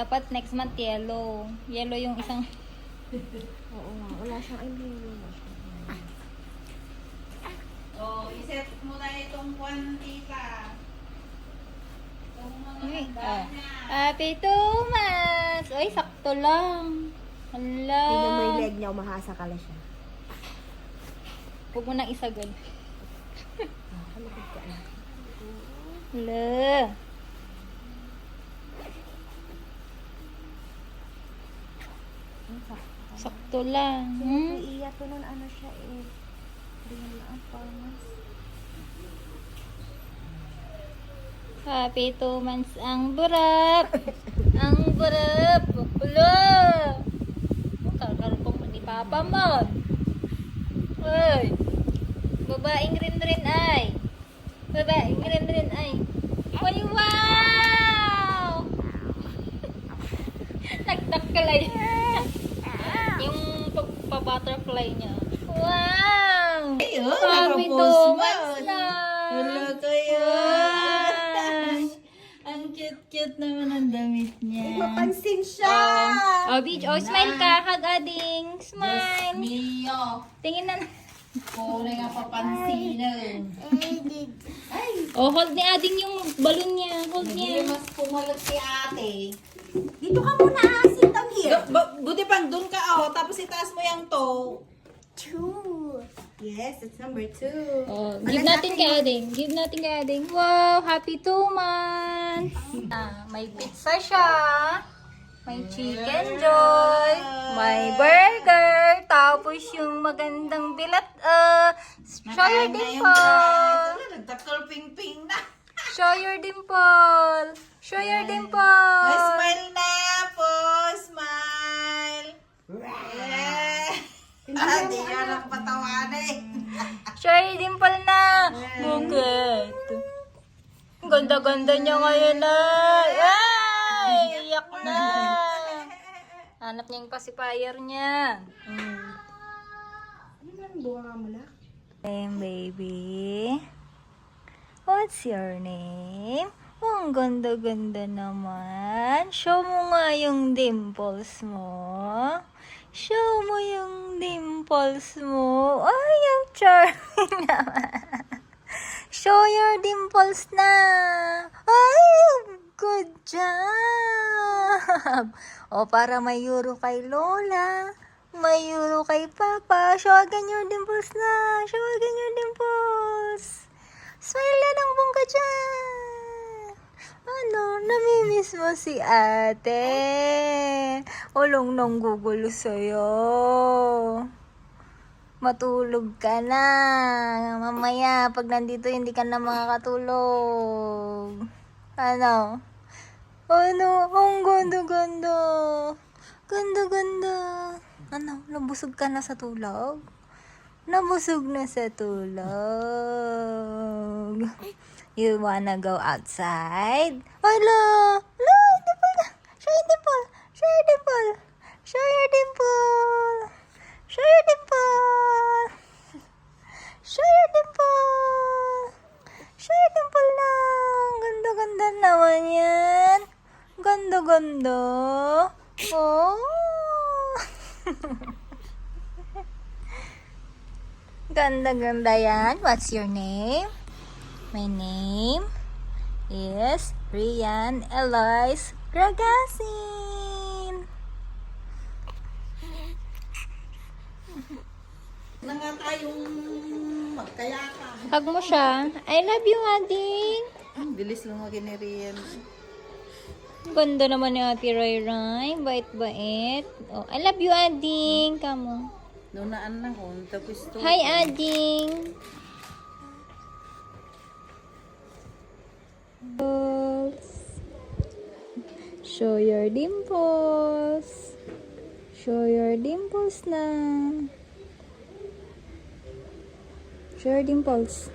Dapat next month yellow. Yellow yung isang... Oo nga, wala siyang ayun. Oh, iset mo na itong kwan, tita. Itong mga Uy, handa niya. Happy 2 months! Uy, sakto lang. Hala. Hindi mo yung leg niya, umahasa ka lang siya. Huwag mo nang isagol. Kalapit ka na. Hala. Sakto lang. Iya to nun, ano siya eh. Tingnan na ang pamas. Happy 2 months ang burap. Ang burap. Hala. Kakaroon pa ni Papa mo. Uy. Babaeng rin ay. Babaeng rin ay. Uy, wow! Nagtakalay. Yung pagpa-butterfly niya. Wow! Ayun, Happy 2 nakapose months man. na. Wala kayo. Wow! Ang cute-cute naman ang damit niya. Mapansin siya! Oh, Beach. Oh, smile ka. Hug ading. Diyos Smile. mio. Tingin na. Kulay nga papansinan. Ay, Oh, hold ni ading yung balloon niya. Hold hindi niya. mas pumalot si ate. Dito ka muna, sit down here. Buti pang dun ka, oh. Tapos itaas mo yung toe. 2. Yes, it's number 2. Oh, give natin kay ading. Give natin kay ading. Wow, happy 2 months. May pizza siya. May chicken joy. May burger. Tapos yung magandang bilat. Show your dimple. Nagtakal ping-ping na. Show your dimple. Show your dimple. Smile na po. Smile. Yeah. Hindi nga nakapatawa na eh. Show your dimple na. Bukit. Ang ganda-ganda niya ngayon na. Ay, iyak na. Hanap niya yung pacifier niya. Ano naman bunga mo na? Name, baby. What's your name? Oh, ang ganda-ganda naman. Show mo nga yung dimples mo. Show mo yung dimples mo. Ay, ang charming naman. Show your dimples na. Ay, good job. O, para may euro kay Lola. May euro kay Papa. Show again your dimples na. Show again your dimples. Smile na ng bongga dyan. Ano, namimiss mo si ate. Ulong nang gugulo sa'yo. Matulog ka na. Mamaya, pag nandito, hindi ka na makakatulog. Ano? Ano? Ang ganda-ganda. Ganda-ganda. Ano? Nabusog ka na sa tulog? Nabusog na sa tulog. You wanna go outside? Hala! Hala! Dimple na! Show your dimple! Show your dimple! Show your dimple! Show your dimple! Show your dimple! Show your dimple na! Ganda-ganda naman yan! Ganda-ganda! Oh! Ganda-ganda yan. What's your name? My name is Rian Eloise Gragasin. Na nga tayong magkayaka. Hug mo siya. I love you, Ading. Bilis lumaki ni Rian. Ganda naman ni Ate Ray Ray. Bait-bait. Oh, I love you, Ading. Kamo. Nunaan na ko. Tapos to. Hi, Ading. Show your dimples. Show your dimples na. Show your dimples.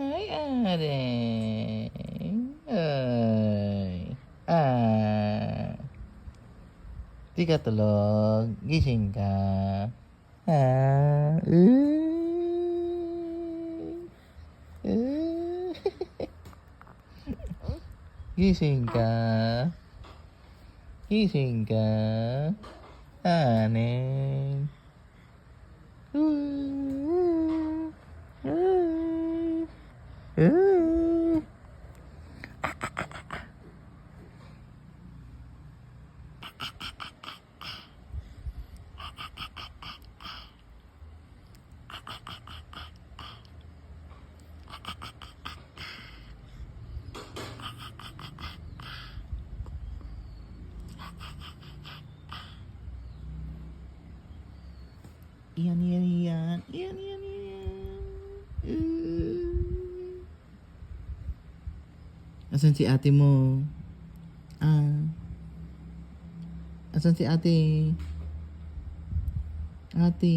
Ay, aring. Ay. Di ka tulog. Gising ka. Ha? Gising ka. Gising ka. Aneng. Iyan. Asan si ate mo? Asan si ate? Ate?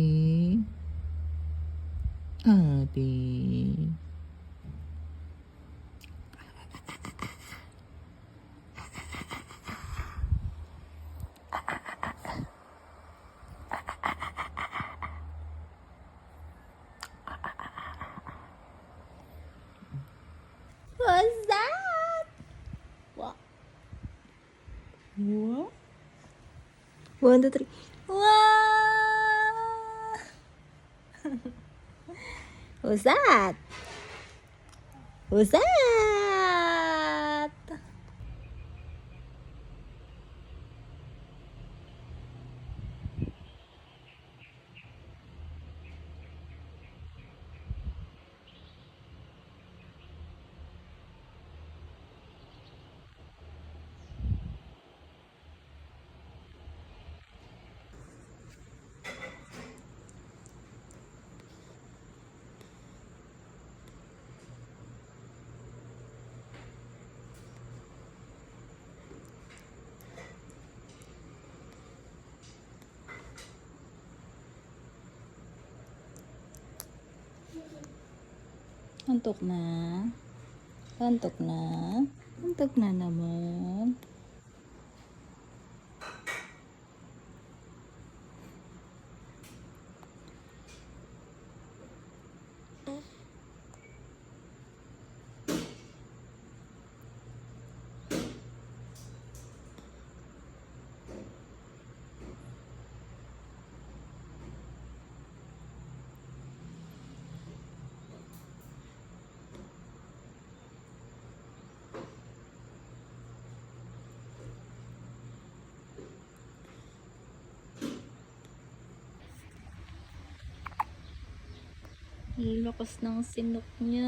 What's that? What? 1, 2, 3. Wow! Who's that? Who's that? Antok na? Antok na? Antok na naman? Lakas ng sinok niya.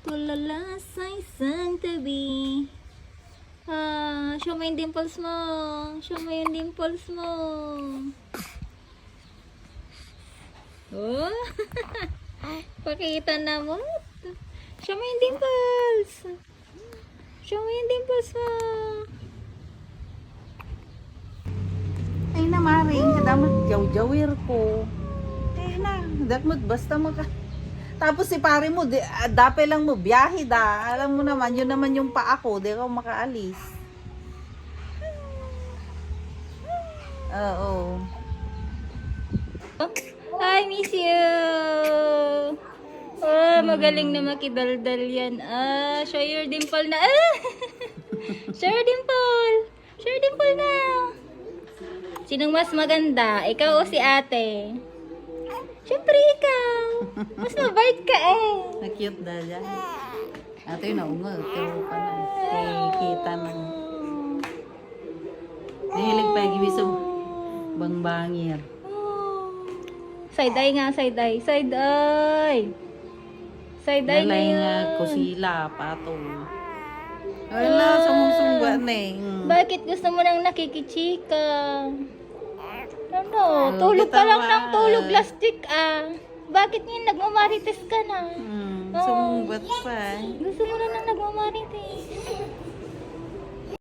Tulala sa isang tabi. Show mo yung dimples mo. Show mo yung dimples mo. Oh. Pakita na mo. Show mo yung dimples. Show mo yung dimples mo. Ay na maring, kadamot jaw-jawir ko. Eh na, dakmot basta maka. Tapos si pare mo, dape lang mo, biyahe da. Alam mo naman, yun naman yung paa ko, di ako makaalis. Oo. I miss you! Magaling na makidaldal yan. Show your dimple na. Show your dimple! Show your dimple na! Sinong mas maganda? Ikaw o si ate? Siyempre ikaw. Mas mabait ka eh. Na-cute na dyan. Ate yun, naungal. Pero pa na. Kita na. Nahilig pa, gibiso. Bangbangir. Side eye nga, side eye. Side eye. Side eye Nalay nga ngayon. kusila, pato. Wala, sumusungga na eh. Bakit gusto mo nang nakikichika? Ano? Tulog ka lang ng tulog last week ah. Bakit ngayon nagmamarites ka na? Sumunggat pa eh. Gusto mo na nang nagmamarites.